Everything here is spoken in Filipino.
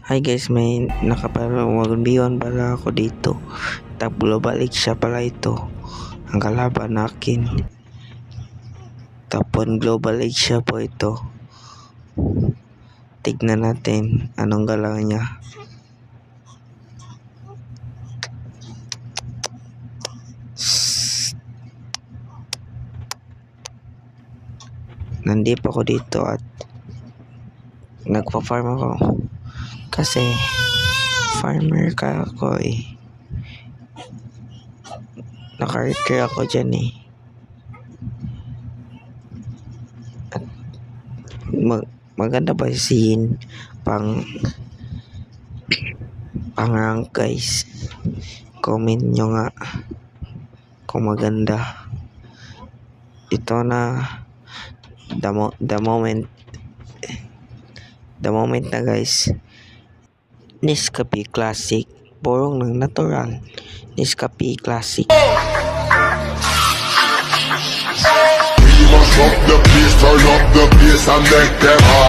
Hi guys, may nakapag-biwan pala ako dito. Global League siya pala ito. Ang kalaban nakin. Tapon Global League siya po ito. Tignan natin anong galaw niya. Nandito ako dito at nagpa-farm ako. Kasi farmer ka ako eh. Naka-recruit ako dyan eh. At maganda ba scene pang rank guys. Comment nyo nga kung maganda. Ito na the moment na guys. Nescafe Classic, borong ng natural. Nescafe Classic. Turn up the bass and make them hot.